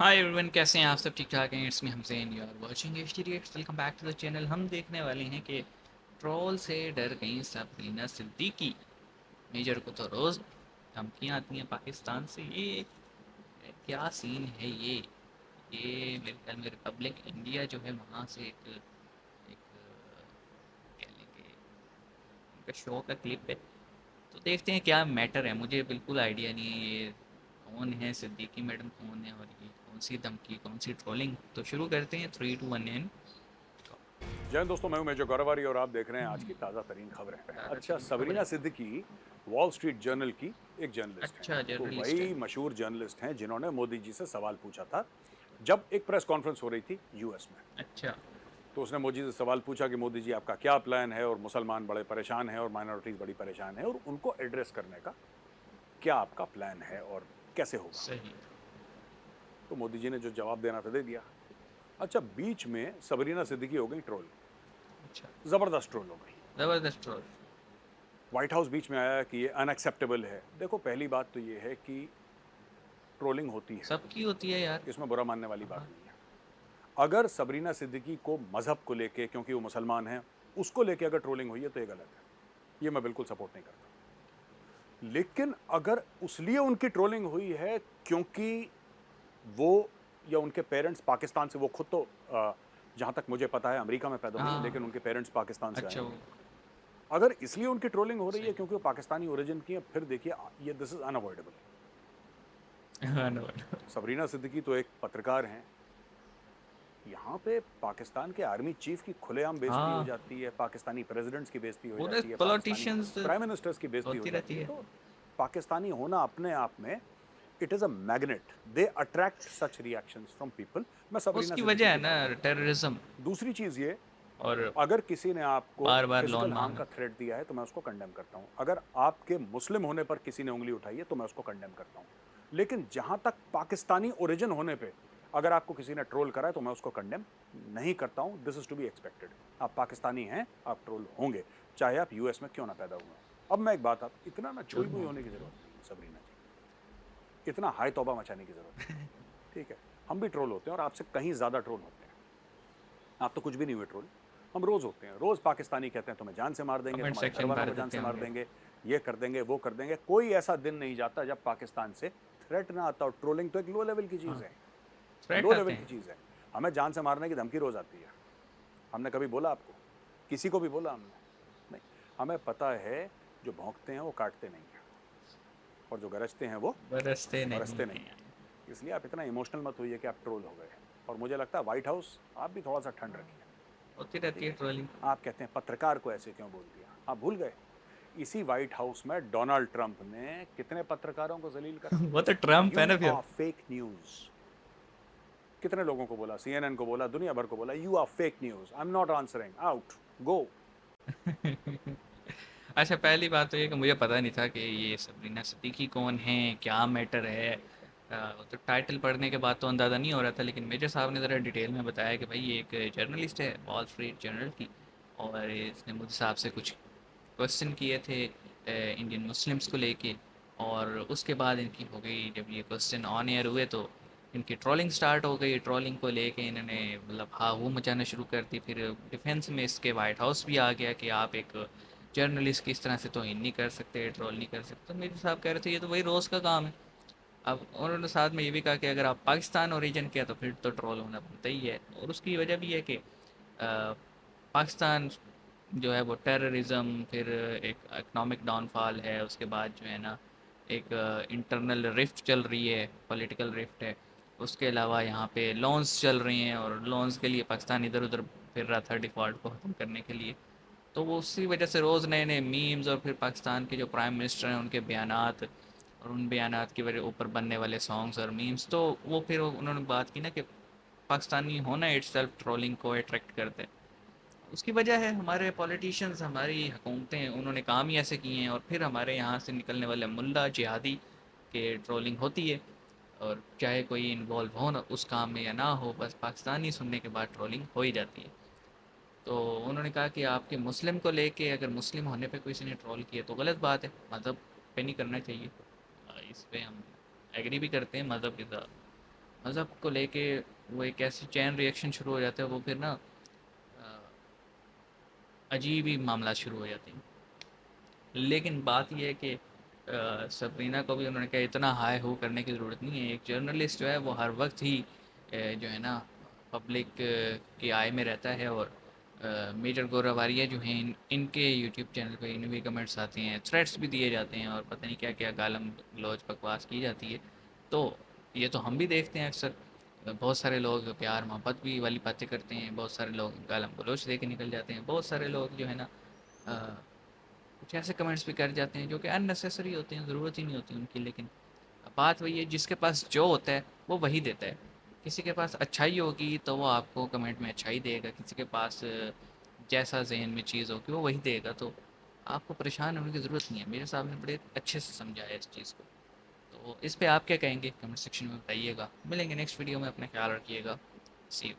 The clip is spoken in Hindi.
हाय एवरीवन, कैसे हैं आप सब? ठीक ठाक हैं? इट्स मी हमसेन, you are watching HD reacts. Welcome back to the channel. हम देखने वाले हैं कि ट्रोल से डर गई सबरीना सिद्दीकी। मेजर को तो रोज़ धमकियाँ आती हैं पाकिस्तान से। ये क्या सीन है? ये मेरे ख्याल में रिपब्लिक इंडिया जो है वहाँ से एक कह लेंगे उनका शो का क्लिप है। तो देखते हैं क्या मैटर है। मुझे बिल्कुल आइडिया नहीं है ये कौन है, सिद्दीकी मैडम कौन है और ये कौन सी धमकी, कौन सी ट्रोलिंग। तो शुरू करते हैं 3 2 1 एंड जय हिंद दोस्तों, मैं हूं मेजर गौरवारी और आप देख रहे हैं आज की ताज़ा तरीन खबरें। अच्छा, Sabrina Siddiqui wall street journal की एक जर्नलिस्ट हैं। अच्छा, तो जर्नलिस्ट है। वही मशहूर जर्नलिस्ट हैं जिन्होंने मोदी जी से सवाल पूछा था जब एक प्रेस कॉन्फ्रेंस हो रही थी यूएस में। अच्छा। तो उसने मोदी जी से सवाल पूछा कि मोदी जी, आपका क्या प्लान है, और मुसलमान बड़े परेशान हैं और माइनॉरिटीज़ बड़ी परेशान हैं, और उनको एड्रेस करने का क्या आपका प्लान है और कैसे होगा। सही। तो मोदी जी ने जो जवाब देना था दे दिया। अच्छा, बीच में सबरीना सिद्दीकी हो गई ट्रोल। अच्छा। ज़बरदस्त ट्रोल हो गई। ज़बरदस्त ट्रोल। व्हाइट हाउस बीच में आया कि ये अनएक्सेप्टेबल है। देखो, पहली बात तो ये है कि ट्रोलिंग होती है, सबकी होती है यार। इसमें बुरा मानने वाली बात हाँ। नहीं है। अगर सबरीना सिद्दीकी को मजहब को लेके, क्योंकि वो मुसलमान है, उसको लेके अगर ट्रोलिंग हुई है तो ये गलत है, ये मैं बिल्कुल सपोर्ट नहीं करता। लेकिन अगर उसलिए उनकी ट्रोलिंग हुई है क्योंकि वो या उनके पेरेंट्स पाकिस्तान से, वो खुद तो जहां तक मुझे पता है अमेरिका में पैदा हुई है, हाँ। लेकिन उनके पेरेंट्स पाकिस्तान से आए अच्छा हैं। वो। अगर इसलिए उनकी ट्रोलिंग हो रही है सही। क्योंकि वो पाकिस्तानी ओरिजिन की है, फिर देखिए ये दिस इज अनअवॉइडेबल। हाँ, नो। सबरीना सिद्दीकी तो एक पत्रकार हैं। यहाँ पे पाकिस्तान के आर्मी चीफ की खुलेआम बेइज्जती हो हाँ, जाती है, पाकिस्तानी प्रेसिडेंट्स की बेइज्जती हो पूरे जाती है, पाकिस्तानी पॉलिटिशियंस प्राइम मिनिस्टर्स की बेइज्जती हो होती जाती रहती है। है। तो पाकिस्तानी होना अपने आप में, it is a magnet, they attract such reactions from people. मैं सबरीना उसकी सिद्दीकी वजह है की ना, बात नहीं कर रहा टेररिज्म। हूँ। दूसरी चीज ये, और अगर किसी ने आपको बार बार लोन फिजिकल हार्म मांगना। का थ्रेट दिया है तो मैं उसको कंडेम करता हूं। अगर आपके मुस्लिम होने पर किसी ने उंगली उठाई है तो मैं उसको कंडेम करता हूं। लेकिन जहां तक पाकिस्तानी ओरिजिन होने पे अगर आपको किसी ने ट्रोल करा है तो मैं उसको कंडेम नहीं करता हूं। This is to be expected. आप पाकिस्तानी हैं, आप ट्रोल होंगे, चाहे आप यूएस में क्यों ना पैदा हुए हों। अब मैं एक बात, आप इतना ना चोई जुल्म बुई होने होता की जरूरत नहीं है सबरीना जी, इतना हाई तौबा मचाने की जरूरत नहीं है। ठीक है, हम भी ट्रोल होते हैं और आपसे कहीं ज्यादा ट्रोल होते हैं। आप तो कुछ भी नहीं हुए ट्रोल, हम रोज होते हैं। रोज पाकिस्तानी कहते हैं तुम्हें जान से मार देंगे, कमेंट तुम्हारे घर सेक्शन वालों भर को जान देते से मार होंगे। देंगे, ये कर देंगे, वो कर देंगे। कोई ऐसा दिन नहीं जाता जब पाकिस्तान से थ्रेट ना आता। और ट्रोलिंग तो एक लो लेवल की चीज हाँ, है, थ्रेट लो आते लेवल की हैं। चीज है। हमें जान से मारने की धमकी रोज आती है। हमने कभी बोला आपको? किसी को भी बोला हमने? नहीं। हमें पता है जो भौंकते हैं वो काटते नहीं है, और जो गरजते हैं वो बरसते नहीं बरसते नहीं हैं। है। इसलिए आप इतना इमोशनल मत होइए कि आप ट्रोल हो गए। और मुझे लगता है व्हाइट हाउस, आप भी थोड़ा सा ठंड रखिए। होती रहती ठीक है है, ट्रोलिंग। आप कहते हैं पत्रकार को ऐसे क्यों बोल दिया, आप भूल गए इसी व्हाइट हाउस में डोनाल्ड ट्रंप ने कितने पत्रकारों को जलील करा। वो तो ट्रम्प है यू ना फिर। Are fake news. कितने लोगों को बोला, सीएनएन को बोला, दुनिया भर को बोला, you are fake news, I am not answering, out, go. अच्छा, पहली बात तो ये कि मुझे पता नहीं था कि ये सबरीना सिद्दीकी कौन है, क्या मैटर है। तो टाइटल पढ़ने के बाद तो अंदाज़ा नहीं हो रहा था, लेकिन मेजर साहब ने ज़रा डिटेल में बताया कि भाई ये एक जर्नलिस्ट है वॉल स्ट्रीट जर्नल की। और इसने मुझे साहब से कुछ क्वेश्चन किए थे इंडियन मुस्लिम्स को लेके। और उसके बाद इनकी हो गई, जब ये क्वेश्चन ऑन एयर हुए तो इनकी ट्रोलिंग स्टार्ट हो गई। ट्रोलिंग को लेके इन्होंने मतलब हाँ वो मचाना शुरू कर दी। फिर डिफेंस में इसके वाइट हाउस भी आ गया कि आप एक जर्नलिस्ट की इस तरह से तौहीन नहीं कर सकते, ट्रोल नहीं कर सकते। तो मेरे साहब कह रहे थे ये तो वही रोज़ का काम है। अब उन्होंने साथ में ये भी कहा कि अगर आप पाकिस्तान ओरिजिन के हैं तो फिर तो ट्रोल होना बनता ही है। और उसकी वजह भी है कि पाकिस्तान जो है वो टेररिज्म, फिर एक इकनॉमिक डाउनफॉल है, उसके बाद जो है ना एक इंटरनल रिफ्ट चल रही है, पॉलिटिकल रिफ्ट है। उसके अलावा यहाँ पे लोन्स चल रही हैं और लोन्स के लिए पाकिस्तान इधर उधर फिर रहा था डिफ़ॉल्ट को ख़त्म करने के लिए। तो वो उसी वजह से रोज़ नए नए मीम्स, और फिर पाकिस्तान के जो प्राइम मिनिस्टर हैं उनके बयानात, और उन बयानात की वजह ऊपर बनने वाले सॉन्ग्स और मीम्स। तो वो फिर उन्होंने बात की ना कि पाकिस्तानी होना इट्सल्फ ट्रोलिंग को अट्रैक्ट करते हैं। उसकी वजह है हमारे पॉलिटिशियंस, हमारी हुकूमतें, उन्होंने काम ही ऐसे किए हैं। और फिर हमारे यहाँ से निकलने वाले मुल्ला जिहादी के ट्रोलिंग होती है। और चाहे कोई इन्वॉल्व हो ना उस काम में या ना हो, बस पाकिस्तानी सुनने के बाद ट्रोलिंग हो ही जाती है। तो उन्होंने कहा कि आपके मुस्लिम को लेके, अगर मुस्लिम होने पे किसी ने ट्रोल किया तो गलत बात है, मज़हब पे नहीं करना चाहिए। इस पे हम एग्री भी करते हैं, मज़हब इज़ मज़हब को लेके वो एक ऐसी चैन रिएक्शन शुरू हो जाता है, वो फिर ना अजीब ही मामला शुरू हो जाते हैं। लेकिन बात ये है कि सबरीना को भी उन्होंने कहा इतना हाई हो करने की ज़रूरत नहीं है। एक जर्नलिस्ट जो है वो हर वक्त ही जो है ना पब्लिक की आय में रहता है, और मेजर गोरावारिया जो हैं इनके यूट्यूब चैनल पे इन्हें भी कमेंट्स आते हैं, थ्रेट्स भी दिए जाते हैं, और पता नहीं क्या क्या गालम गलौज बकवास की जाती है। तो ये तो हम भी देखते हैं अक्सर, बहुत सारे लोग प्यार मोहब्बत भी वाली बातें करते हैं, बहुत सारे लोग गालम गलौज दे के निकल जाते हैं, बहुत सारे लोग जो है ना कुछ ऐसे कमेंट्स भी कर जाते हैं जो कि अननेसेसरी होते हैं, ज़रूरत ही नहीं होती उनकी। लेकिन बात वही है, जिसके पास जो होता है वो वही देता है। किसी के पास अच्छाई होगी तो वो आपको कमेंट में अच्छाई देगा, किसी के पास जैसा जहन में चीज़ होगी वो वही देगा। तो आपको परेशान होने की ज़रूरत नहीं है। मेरे साहब ने बड़े अच्छे से समझाया इस चीज़ को। तो इस पे आप क्या कहेंगे, कमेंट सेक्शन में बताइएगा। मिलेंगे नेक्स्ट वीडियो में, अपना ख्याल रखिएगा। सी यू।